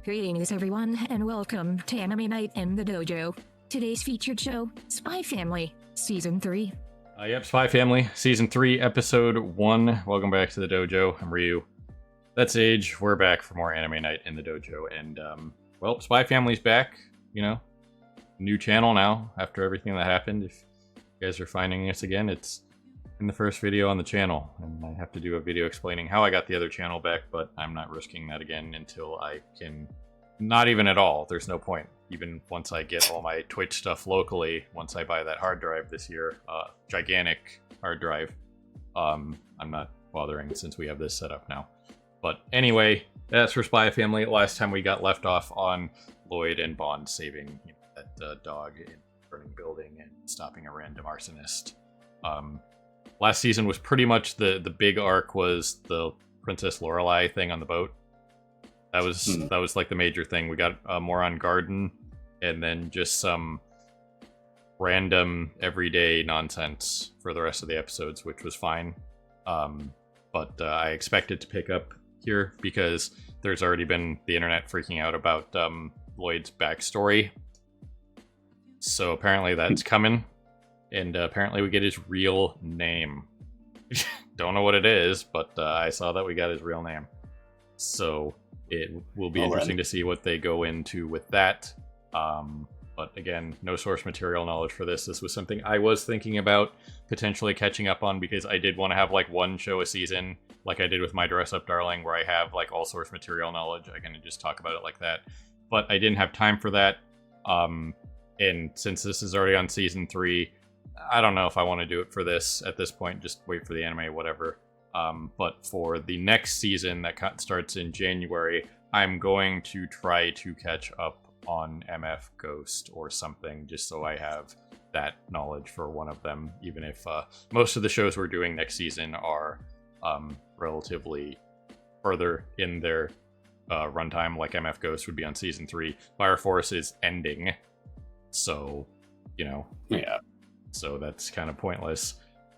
Greetings, everyone, and welcome to Anime Night in the Dojo. Today's featured show, Spy Family, Season 3. Yep, Spy Family, Season 3, Episode 1. Welcome back to the dojo. I'm Ryu. That's Age. We're back for more Anime Night in the dojo. And, well, Spy Family's back, you know. New channel now, after everything that happened. If you guys are finding us again, it's in the first video on the channel. And I have to do a video explaining how I got the other channel back, but I'm not risking that again until I can... Not even at all. There's no point. Even once I get all my Twitch stuff locally, once I buy that hard drive this year, gigantic hard drive, I'm not bothering since we have this set up now. But anyway, that's for Spy Family. Last time we got left off on Lloyd and Bond saving that dog in a burning building and stopping a random arsonist. Last season was pretty much the big arc was the Princess Lorelei thing on the boat. That was like the major thing. We got more on Garden, and then just some random everyday nonsense for the rest of the episodes, which was fine. But I expect it to pick up here because there's already been the internet freaking out about Lloyd's backstory. So apparently that's coming, and apparently we get his real name. Don't know what it is, but I saw that we got his real name. So it will be interesting to see what they go into with that. But again, no source material knowledge for this. This was something I was thinking about potentially catching up on because I did want to have like one show a season, like I did with My Dress Up Darling, where I have like all source material knowledge. I can just talk about it like that. But I didn't have time for that. And since this is already on season 3, I don't know if I want to do it for this at this point. Just wait for the anime, whatever. But for the next season that starts in January, I'm going to try to catch up on MF Ghost or something, just so I have that knowledge for one of them, even if most of the shows we're doing next season are relatively further in their runtime, like MF Ghost would be on season 3. Fire Force is ending, so, you know. Yeah. So that's kind of pointless.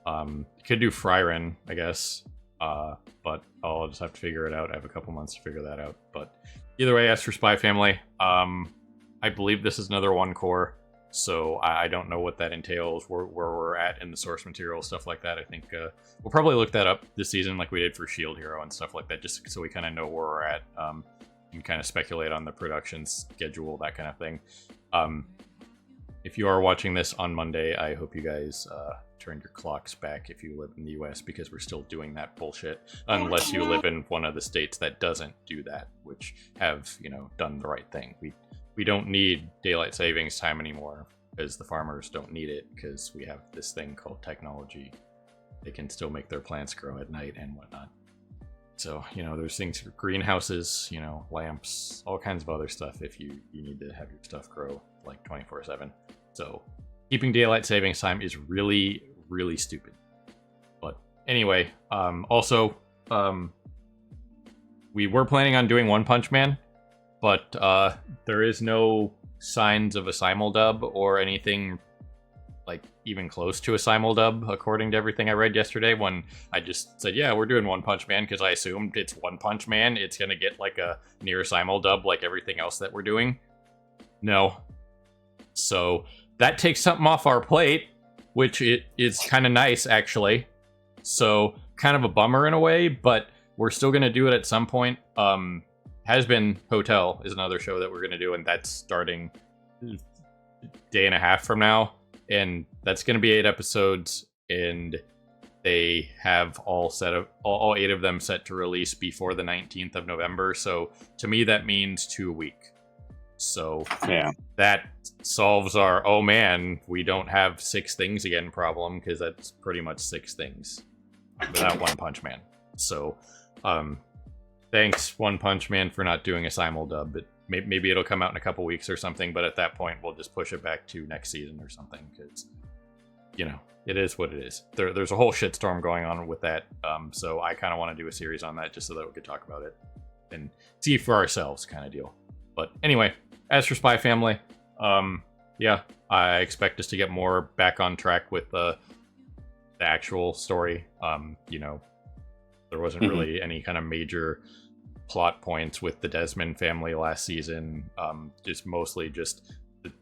Could do Frieren, I guess, but I'll just have to figure it out. I have a couple months to figure that out. But either way, as for Spy Family, I believe this is another one core, so I don't know what that entails, where we're at in the source material, stuff like that. I think we'll probably look that up this season like we did for Shield Hero and stuff like that, just so we kind of know where we're at and kind of speculate on the production schedule, that kind of thing. If you are watching this on Monday, I hope you guys turn your clocks back if you live in the US, because we're still doing that bullshit, unless you live in one of the states that doesn't do that, which have, you know, done the right thing. We don't need daylight savings time anymore, because the farmers don't need it, because we have this thing called technology. They can still make their plants grow at night and whatnot. So, you know, there's things for greenhouses, you know, lamps, all kinds of other stuff if you need to have your stuff grow like 24/7. So keeping daylight savings time is really, really stupid. But anyway, also, we were planning on doing One Punch Man, but there is no signs of a simuldub or anything like even close to a simuldub, according to everything I read yesterday, when I just said, yeah, we're doing One Punch Man, because I assumed it's One Punch Man. It's going to get like a near simuldub like everything else that we're doing. No. So that takes something off our plate, which it is kind of nice, actually. So kind of a bummer in a way, but we're still going to do it at some point. Has Been Hotel is another show that we're going to do, and that's starting a day and a half from now. And that's going to be 8 episodes, and they have all 8 of them set to release before the 19th of November. So to me, that means 2 a week. So yeah, that solves our, oh man, we don't have 6 things again problem, because that's pretty much 6 things without One Punch Man. So thanks, One Punch Man, for not doing a simuldub. But maybe it'll come out in a couple weeks or something, but at that point we'll just push it back to next season or something, because, you know, it is what it is. There's a whole shitstorm going on with that, so I kind of want to do a series on that just so that we could talk about it and see for ourselves, kind of deal. But anyway, as for Spy Family, yeah, I expect us to get more back on track with the actual story. You know, there wasn't really any kind of major plot points with the Desmond family last season. Just mostly just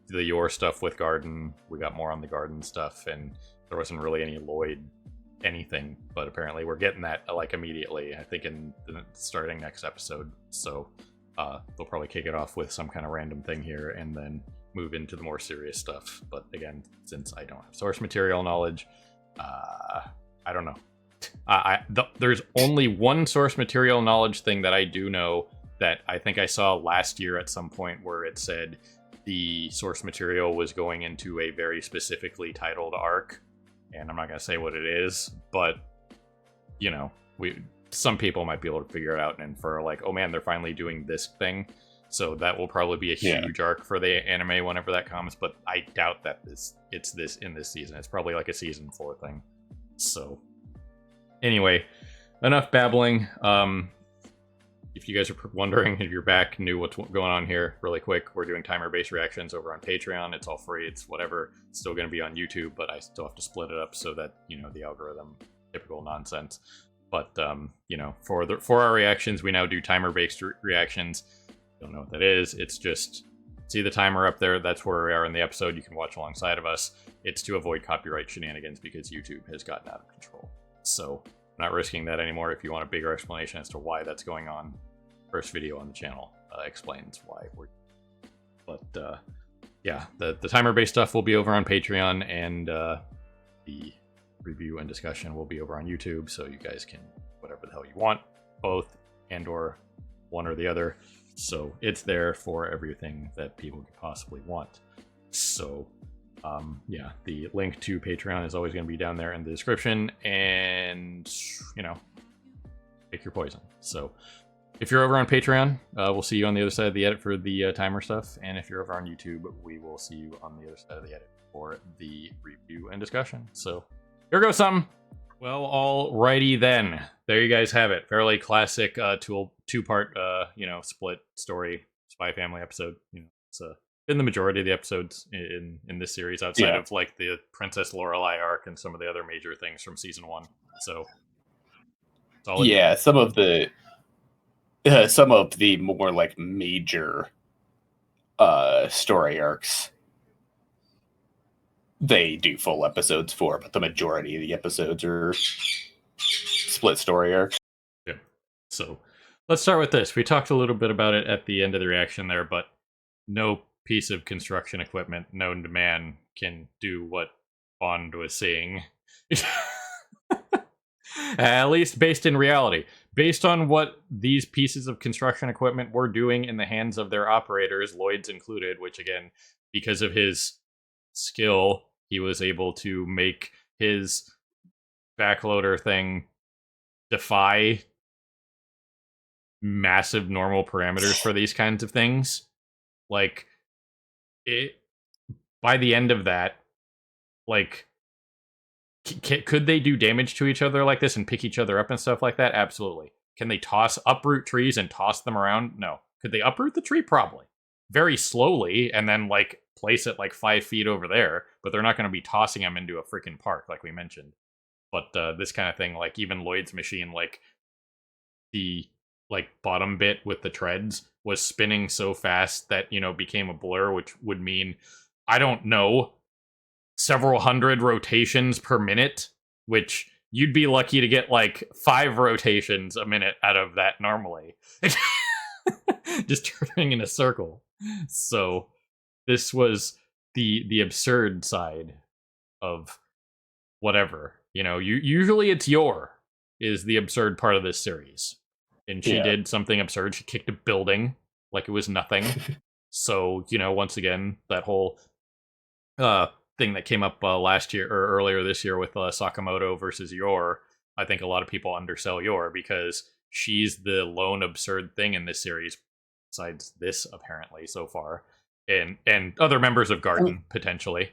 the Yor stuff with Garden. We got more on the Garden stuff, and there wasn't really any Lloyd anything, but apparently we're getting that like immediately, I think, in the starting next episode. So they'll probably kick it off with some kind of random thing here and then move into the more serious stuff. But again, since I don't have source material knowledge, I don't know. There's only one source material knowledge thing that I do know that I think I saw last year at some point, where it said the source material was going into a very specifically titled arc, and I'm not going to say what it is, but you know, some people might be able to figure it out and infer like, oh man, they're finally doing this thing. So that will probably be a huge arc for the anime whenever that comes, but I doubt that it's this in this season. It's probably like a season 4 thing. So anyway, enough babbling. If you guys are wondering, if you're back, knew what's going on here, really quick, we're doing timer-based reactions over on Patreon. It's all free. It's whatever. It's still going to be on YouTube, but I still have to split it up so that, you know, the algorithm, typical nonsense. But, you know, for our reactions, we now do timer-based reactions. Don't know what that is. It's just, see the timer up there? That's where we are in the episode. You can watch alongside of us. It's to avoid copyright shenanigans because YouTube has gotten out of control. So I'm not risking that anymore. If you want a bigger explanation as to why that's going on, first video on the channel explains why we're. But yeah, the timer-based stuff will be over on Patreon, and the review and discussion will be over on YouTube. So you guys can whatever the hell you want, both and/or one or the other. So it's there for everything that people could possibly want. So yeah, the link to Patreon is always going to be down there in the description, and you know, pick your poison. So if you're over on Patreon, we'll see you on the other side of the edit for the timer stuff, and if you're over on YouTube, we will see you on the other side of the edit for the review and discussion. So here goes something. Well, alrighty then. There you guys have it. Fairly classic two-part, you know, split story Spy Family episode. You know, it's been the majority of the episodes in this series, outside of like the Princess Lorelei arc and some of the other major things from season 1. So, solid. Yeah, some of the more like major story arcs they do full episodes for, but the majority of the episodes are split story arcs. Yeah. So let's start with this. We talked a little bit about it at the end of the reaction there, but no piece of construction equipment known to man can do what Bond was saying. At least based in reality. Based on what these pieces of construction equipment were doing in the hands of their operators, Lloyd's included, which again, because of his skill, he was able to make his backloader thing defy massive normal parameters for these kinds of things. Like, it, by the end of that, like, could they do damage to each other like this and pick each other up and stuff like that? Absolutely. Can they uproot trees and toss them around? No. Could they uproot the tree? Probably. Very slowly, and then, like, place it, like, 5 feet over there, but they're not going to be tossing them into a freaking park, like we mentioned. But this kind of thing, like, even Lloyd's machine, like, the, like, bottom bit with the treads was spinning so fast that, you know, became a blur, which would mean, I don't know, several hundred rotations per minute, which you'd be lucky to get like 5 rotations a minute out of that normally. Just turning in a circle. So this was the absurd side of whatever. You know, usually it's Yor is the absurd part of this series. And she did something absurd. She kicked a building like it was nothing. So, you know, once again, that whole thing that came up last year or earlier this year with Sakamoto versus Yor, I think a lot of people undersell Yor because she's the lone absurd thing in this series, besides this apparently so far, and other members of Garden potentially.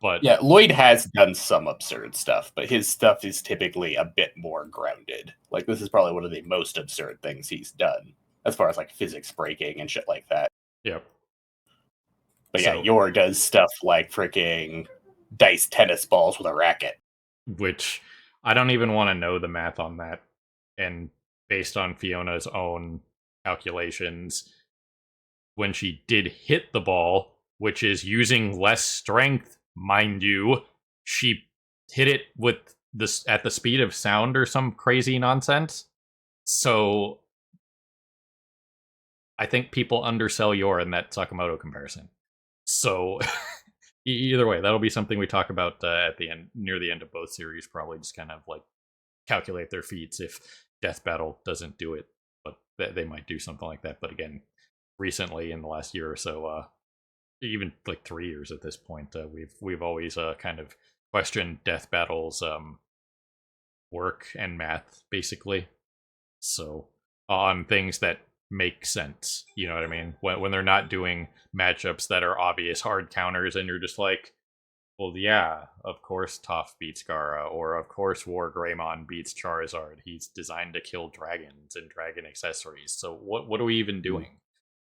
But yeah, Lloyd has done some absurd stuff, but his stuff is typically a bit more grounded. Like, this is probably one of the most absurd things he's done as far as like physics breaking and shit like that. Yep. But yeah, Yor does stuff like freaking dice tennis balls with a racket. Which I don't even want to know the math on that. And based on Fiona's own calculations, when she did hit the ball, which is using less strength, mind you, she hit it with this at the speed of sound or some crazy nonsense. So I think people undersell Yor in that Sakamoto comparison. So either way, that'll be something we talk about at the end, near the end of both series. Probably just kind of like calculate their feats if Death Battle doesn't do it, but they might do something like that. But again, recently in the last year or so, even like 3 years at this point, we've always kind of questioned Death Battle's work and math, basically. So on things that make sense, you know what I mean? When they're not doing matchups that are obvious hard counters, and you're just like, well, yeah, of course Toph beats Gaara, or of course War Greymon beats Charizard. He's designed to kill dragons and dragon accessories. So what are we even doing?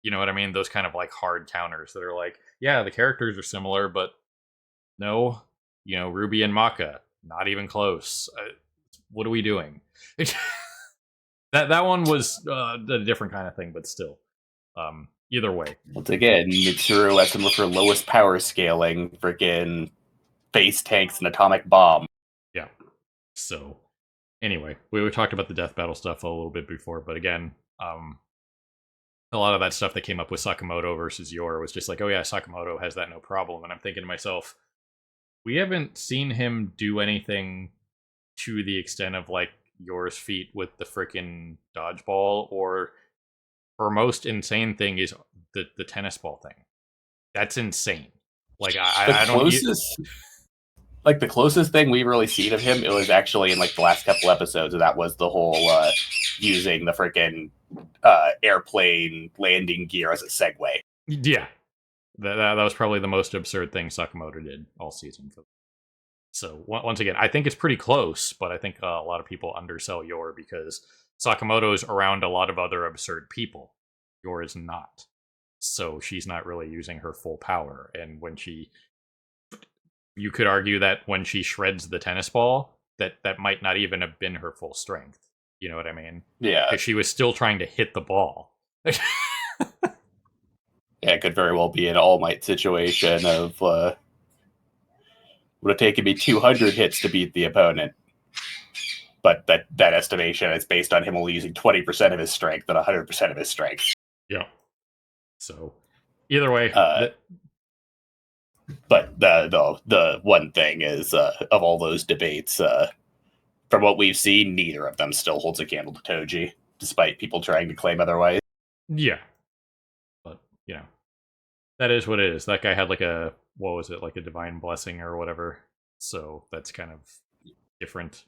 You know what I mean? Those kind of like hard counters that are like, yeah, the characters are similar, but no, you know, Ruby and Maka, not even close. What are we doing? that one was a different kind of thing, but still, either way. Once again, Mitsuru has some of her lowest power scaling, freaking base tanks and atomic bomb. Yeah. So anyway, we talked about the Death Battle stuff a little bit before, but again, a lot of that stuff that came up with Sakamoto versus Yor was just like, oh yeah, Sakamoto has that no problem. And I'm thinking to myself, we haven't seen him do anything to the extent of like Yor's feat with the freaking dodgeball, or her most insane thing is the tennis ball thing. That's insane. Like I don't. Like the closest thing we've really seen of him, it was actually in like the last couple episodes, and that was the whole using the freaking airplane landing gear as a segue. Yeah, that was probably the most absurd thing Sakamoto did all season. So once again, I think it's pretty close, but I think a lot of people undersell Yor because Sakamoto is around a lot of other absurd people. Yor is not. So she's not really using her full power. And when you could argue that when she shreds the tennis ball, that might not even have been her full strength. You know what I mean? Yeah. Because she was still trying to hit the ball. Yeah, it could very well be an All Might situation of would have taken me 200 hits to beat the opponent. But that estimation is based on him only using 20% of his strength and 100% of his strength. Yeah. So either way, but the one thing is, of all those debates, from what we've seen, neither of them still holds a candle to Toji, despite people trying to claim otherwise. Yeah. But, you know, that is what it is. That guy had like a divine blessing or whatever. So that's kind of different,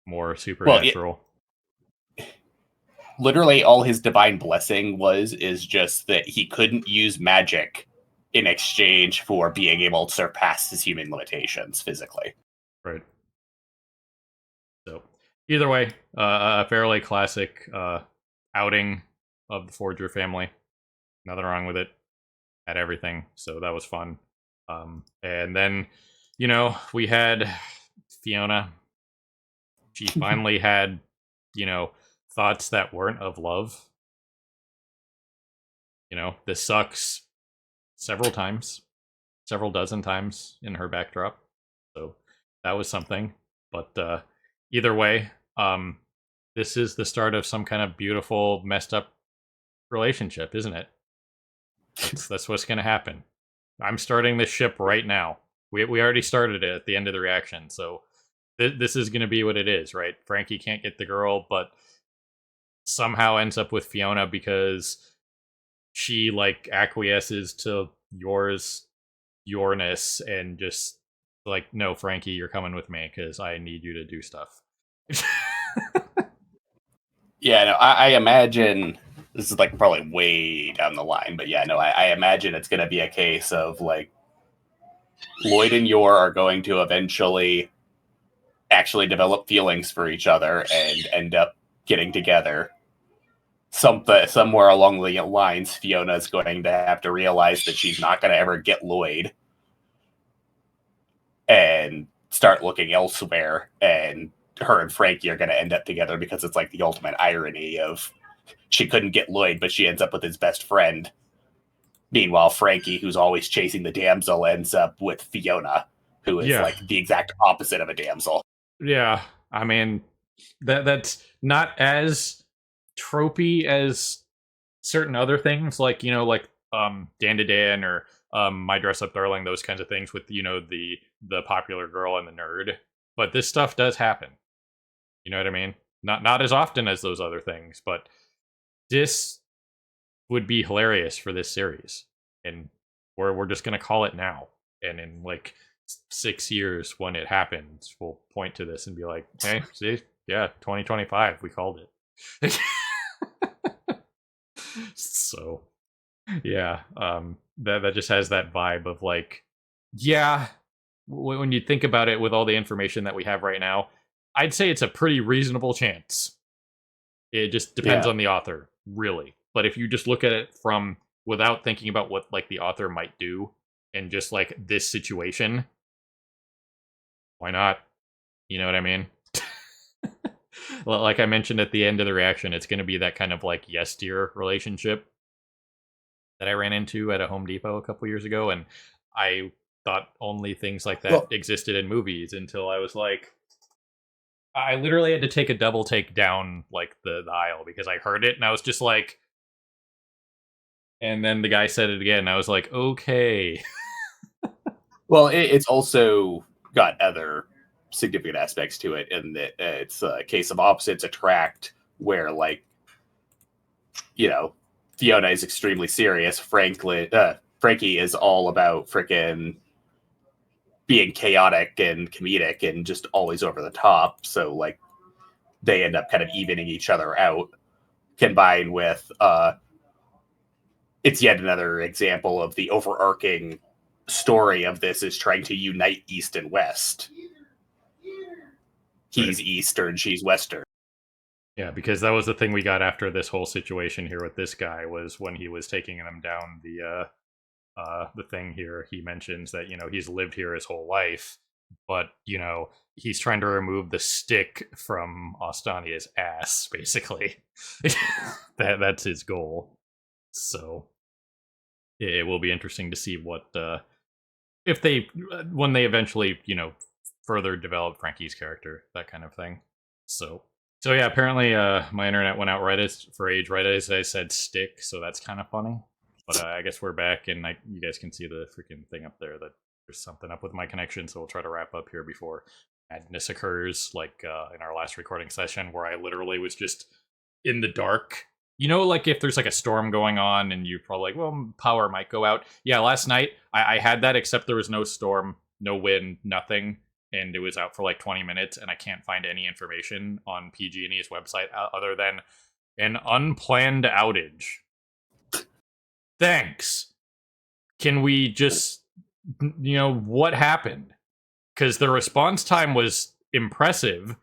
more supernatural. Well, literally all his divine blessing is just that he couldn't use magic in exchange for being able to surpass his human limitations physically. Right. So either way, a fairly classic outing of the Forger family. Nothing wrong with it. Had everything, so that was fun. And then, you know, we had Fiona. She finally had, you know, thoughts that weren't of love. You know, this sucks several dozen times in her backdrop. So that was something. But either way, this is the start of some kind of beautiful, messed up relationship, isn't it? That's what's going to happen. I'm starting this ship right now. We already started it at the end of the reaction, so this is going to be what it is, right? Frankie can't get the girl, but somehow ends up with Fiona because she like acquiesces to Yorness and just like, no, Frankie, you're coming with me because I need you to do stuff. Yeah, no, I imagine this is like probably way down the line, but yeah, no, I imagine it's going to be a case of like Lloyd and Yor are going to eventually actually develop feelings for each other and end up getting together. Somewhere along the lines, Fiona is going to have to realize that she's not going to ever get Lloyd and start looking elsewhere, and her and Frankie are going to end up together because it's like the ultimate irony of she couldn't get Lloyd, but she ends up with his best friend. Meanwhile, Frankie, who's always chasing the damsel, ends up with Fiona, who is like the exact opposite of a damsel. Yeah, I mean, that's not as tropey as certain other things, like, you know, like Dan to Dan or My Dress Up Darling, those kinds of things with, you know, the popular girl and the nerd. But this stuff does happen. You know what I mean? Not as often as those other things, but this would be hilarious for this series, and we're just gonna call it now. And in like 6 years, when it happens, we'll point to this and be like, "Hey, see, yeah, 2025, we called it." So, yeah, that just has that vibe of like, yeah, when you think about it, with all the information that we have right now, I'd say it's a pretty reasonable chance. It just depends on the author, really. But if you just look at it from without thinking about what like the author might do and just like this situation, why not? You know what I mean? Like I mentioned at the end of the reaction, it's going to be that kind of like yes dear relationship that I ran into at a Home Depot a couple years ago, and I thought only things like that existed in movies until I was like, I literally had to take a double take down like the aisle because I heard it and I was just like, and then the guy said it again and I was like, okay. Well, it's also got other significant aspects to it, in that it's a case of opposites attract, where, like, you know, Fiona is extremely serious. Frankie is all about freaking being chaotic and comedic and just always over the top. So, like, they end up kind of evening each other out, combined with it's yet another example of the overarching story of this is trying to unite East and West. He's Eastern, she's Western. Yeah, because that was the thing we got after this whole situation here with this guy, was when he was taking them down the thing here, he mentions that, you know, he's lived here his whole life, but, you know, he's trying to remove the stick from Ostania's ass, basically. That's his goal. So it will be interesting to see what if they, when they eventually, you know, further develop Frankie's character, that kind of thing. So yeah, apparently my internet went out for age right as I said stick, so that's kind of funny. But I guess we're back, and you guys can see the freaking thing up there that there's something up with my connection, so we'll try to wrap up here before madness occurs, like in our last recording session, where I literally was just in the dark. You know, like if there's like a storm going on, and you're probably like, well, power might go out. Yeah, last night I had that, except there was no storm, no wind, nothing. And it was out for like 20 minutes, and I can't find any information on PG&E's website other than an unplanned outage. Thanks. Can we just, you know, what happened? Because the response time was impressive,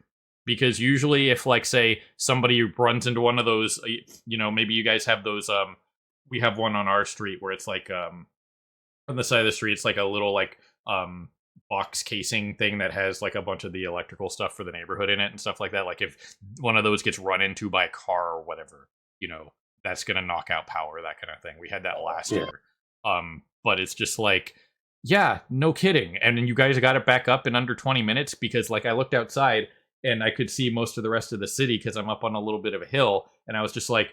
because usually if, like, say, somebody runs into one of those, you know, maybe you guys have those, we have one on our street where it's like, on the side of the street, it's like a little, like, box casing thing that has like a bunch of the electrical stuff for the neighborhood in it and stuff like that. Like if one of those gets run into by a car or whatever, you know, that's gonna knock out power, that kind of thing. We had that last year. But it's just like, yeah, no kidding. And then you guys got it back up in under 20 minutes, because like I looked outside and I could see most of the rest of the city because I'm up on a little bit of a hill, and I was just like,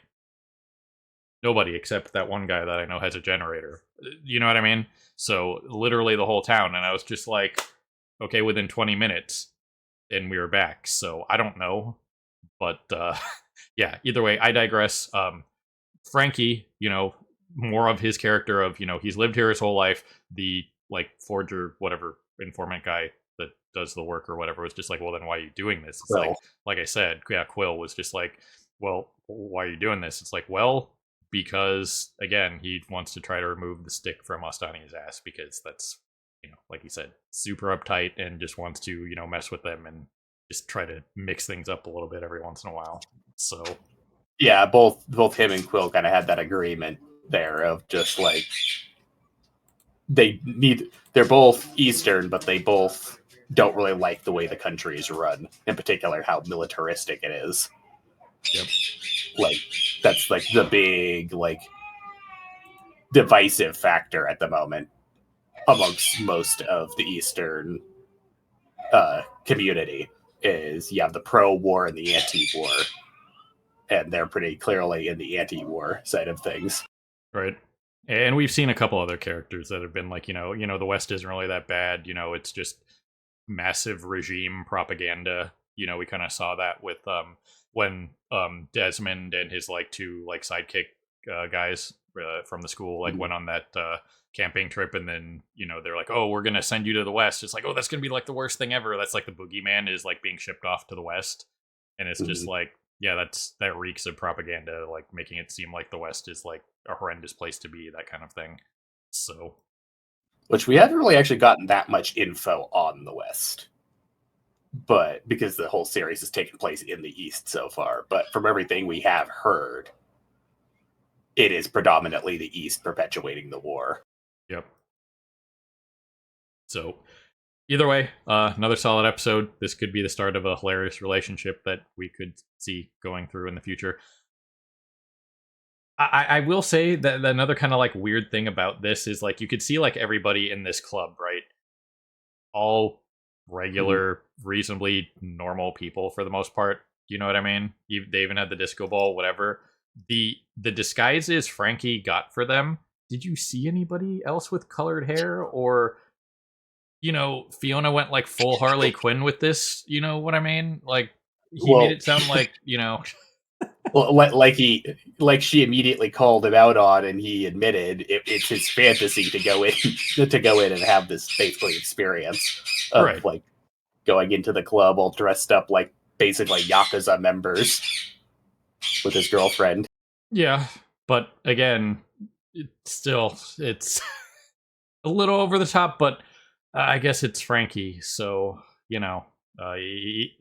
nobody except that one guy that I know has a generator. You know what I mean? So literally the whole town, and I was just like, okay, within 20 minutes, and we were back. So I don't know, but yeah, either way, I digress. Frankie, you know, more of his character of, you know, he's lived here his whole life. The like forger, whatever, informant guy that does the work or whatever was just like, well, then why are you doing this? It's like I said, yeah, Quill was just like, well, why are you doing this? It's like, well, because again, he wants to try to remove the stick from Ostania's ass, because that's, you know, like he said, super uptight and just wants to, you know, mess with them and just try to mix things up a little bit every once in a while. So yeah, both him and Quill kind of had that agreement there of just like they're both Eastern, but they both don't really like the way the country is run, in particular how militaristic it is. Yep. Like That's like the big like divisive factor at the moment amongst most of the Eastern community. Is you have the pro-war and the anti-war, and they're pretty clearly in the anti-war side of things. Right. And we've seen a couple other characters that have been like, the West isn't really that bad. It's just massive regime propaganda. We kind of saw that with when Desmond and his like two like sidekick guys from the school like went on that camping trip, and then they're like, oh, we're gonna send you to the West. It's like, oh, that's gonna be like the worst thing ever. That's like the boogeyman is like being shipped off to the West, and it's just like, yeah, that reeks of propaganda, like making it seem like the West is like a horrendous place to be, that kind of thing. So, which we haven't really actually gotten that much info on the West, but because the whole series has taken place in the East so far. But from everything we have heard, it is predominantly the East perpetuating the war. Yep. So, either way, another solid episode. This could be the start of a hilarious relationship that we could see going through in the future. I will say that another kind of like weird thing about this is like you could see like everybody in this club, right? All regular, reasonably normal people for the most part. You know what I mean? They even had the disco ball, whatever. The disguises Frankie got for them. Did you see anybody else with colored hair, or Fiona went like full Harley Quinn with this? You know what I mean? Like he made it sound like Well, like she immediately called him out on, and he admitted it's his fantasy to go in and have this basically experience of right. like going into the club all dressed up like basically Yakuza members with his girlfriend. Yeah, but again, it's a little over the top, but I guess it's Frankie, so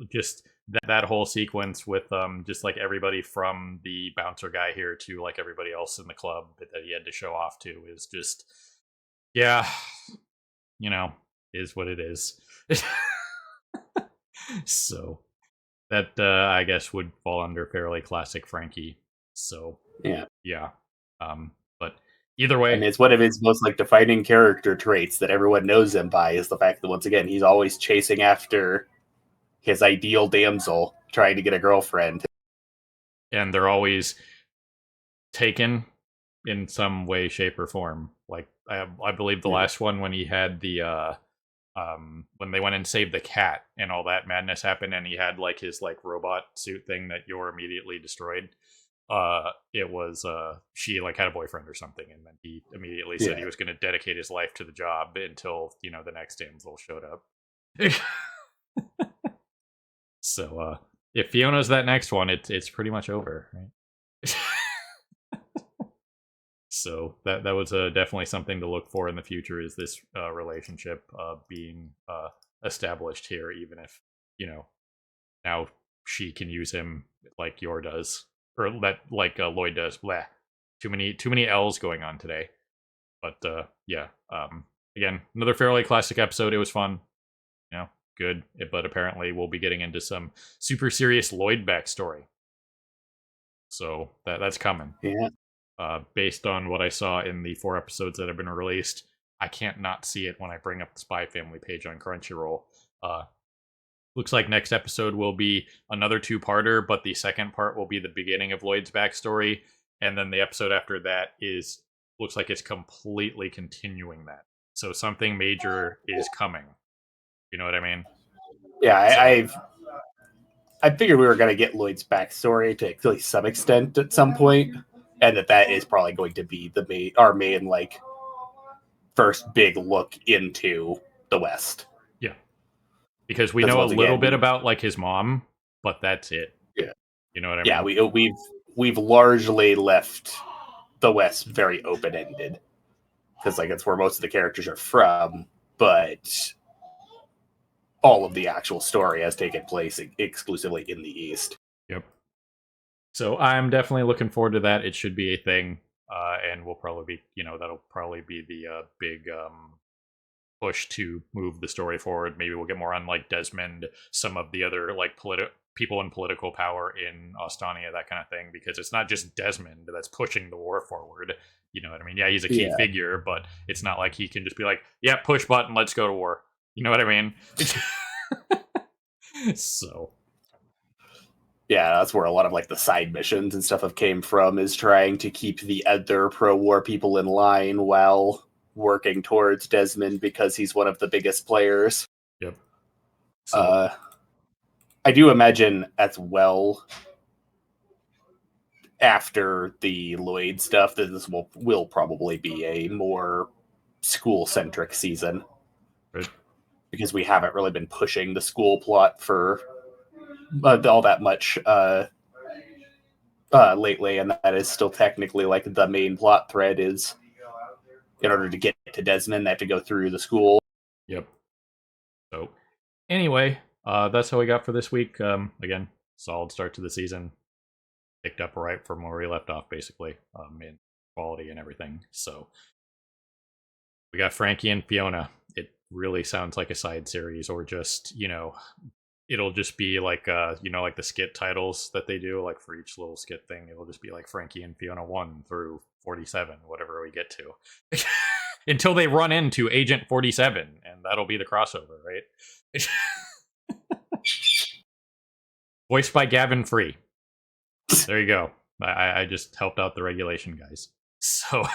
just that whole sequence with just like everybody from the bouncer guy here to like everybody else in the club that he had to show off to is just, yeah, is what it is. So that I guess would fall under fairly classic Frankie. So yeah. But either way, and it's one of his most like defining character traits that everyone knows him by is the fact that once again he's always chasing after his ideal damsel, trying to get a girlfriend, and they're always taken in some way, shape, or form. Like I believe the last one when he had the when they went and saved the cat and all that madness happened, and he had like his like robot suit thing that Yor immediately destroyed. It was she like had a boyfriend or something, and then he immediately said he was going to dedicate his life to the job until the next damsel showed up. So if Fiona's that next one, it's pretty much over, right? So that was definitely something to look for in the future, is this relationship being established here, even if now she can use him like Yor does, or like Lloyd does. Blah. Too many L's going on today. But yeah, again, another fairly classic episode. It was fun, good. But apparently, we'll be getting into some super serious Lloyd backstory. So that's coming. Yeah. Based on what I saw in the 4 episodes that have been released, I can't not see it when I bring up the Spy Family page on Crunchyroll. Looks like next episode will be another 2-parter, but the second part will be the beginning of Lloyd's backstory, and then the episode after that looks like it's completely continuing that. So something major is coming. You know what I mean? Yeah, I figured we were going to get Lloyd's backstory to at least some extent at some point, and that is probably going to be our main like first big look into the West. Yeah, because we know a little bit about like his mom, but that's it. Yeah, you know what I mean? Yeah, we've largely left the West very open ended because like it's where most of the characters are from, but all of the actual story has taken place exclusively in the East. Yep. So I'm definitely looking forward to that. It should be a thing, and we'll probably be, that'll probably be the big push to move the story forward. Maybe we'll get more on like Desmond, some of the other like people in political power in Ostania, that kind of thing, because it's not just Desmond that's pushing the war forward. You know what I mean? Yeah, he's a key figure, but it's not like he can just be like, yeah, push button, let's go to war. You know what I mean? So yeah, that's where a lot of like the side missions and stuff have came from, is trying to keep the other pro-war people in line while working towards Desmond, because he's one of the biggest players. Yep. So, I do imagine as well, after the Lloyd stuff, that this will probably be a more school-centric season. right. Because we haven't really been pushing the school plot for all that much lately, and that is still technically like the main plot thread. Is in order to get to Desmond, they have to go through the school. Yep. So anyway, that's how we got for this week. Again, solid start to the season. Picked up right from where we left off, basically, in quality and everything. So we got Frankie and Fiona. It really sounds like a side series, or just, you know, it'll just be like, you know, like the skit titles that they do, like for each little skit thing, it'll just be like Frankie and Fiona 1 through 47, whatever we get to. Until they run into Agent 47, and that'll be the crossover, right? Voiced by Gavin Free. There you go. I just helped out the regulation guys. So,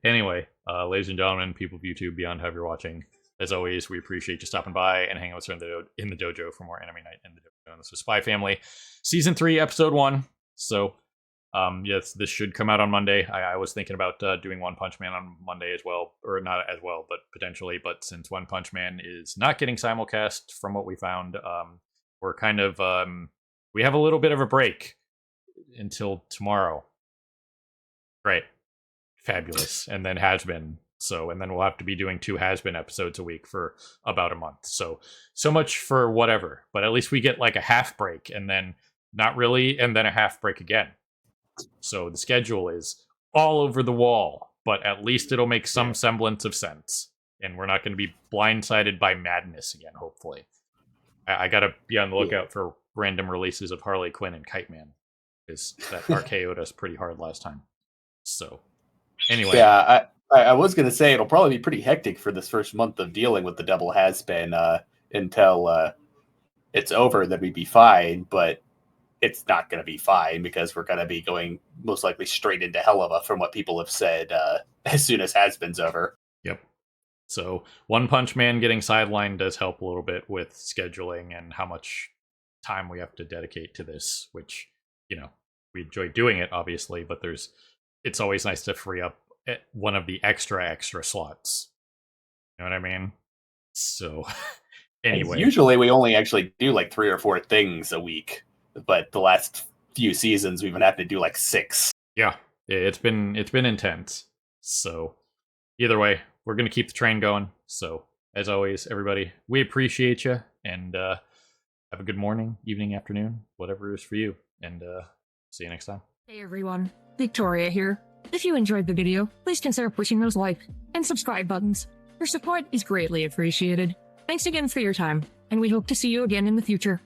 anyway, ladies and gentlemen, people of YouTube, beyond however you're watching, as always, we appreciate you stopping by and hanging with us in the dojo for more Anime Night in the Dojo. And this is Spy Family, Season 3, Episode 1. So, yes, this should come out on Monday. I was thinking about doing One Punch Man on Monday as well, or not as well, but potentially. But since One Punch Man is not getting simulcast from what we found, we're kind of, we have a little bit of a break until tomorrow. Great. Fabulous. And then Has Been. So, and then we'll have to be doing 2 Has Been episodes a week for about a month. So much for whatever. But at least we get like a half break, and then not really, and then a half break again. So the schedule is all over the wall, but at least it'll make some semblance of sense. And we're not going to be blindsided by madness again, hopefully. I got to be on the lookout for random releases of Harley Quinn and Kite Man, because that RKO'd us pretty hard last time. So, anyway. Yeah, I was going to say it'll probably be pretty hectic for this first month of dealing with the double Has Been until it's over, then we'd be fine, but it's not going to be fine, because we're going to be going most likely straight into Helluva from what people have said as soon as Has Been's over. Yep. So One Punch Man getting sidelined does help a little bit with scheduling and how much time we have to dedicate to this, which, you know, we enjoy doing it, obviously, but it's always nice to free up one of the extra slots. You know what I mean? So, anyway. Usually we only actually do like 3 or 4 things a week, but the last few seasons we've been having to do like 6. Yeah, it's been intense. So, either way, we're going to keep the train going. So, as always, everybody, we appreciate you, and have a good morning, evening, afternoon, whatever it is for you, and see you next time. Hey everyone, Victoria here. If you enjoyed the video, please consider pushing those like and subscribe buttons. Your support is greatly appreciated. Thanks again for your time, and we hope to see you again in the future.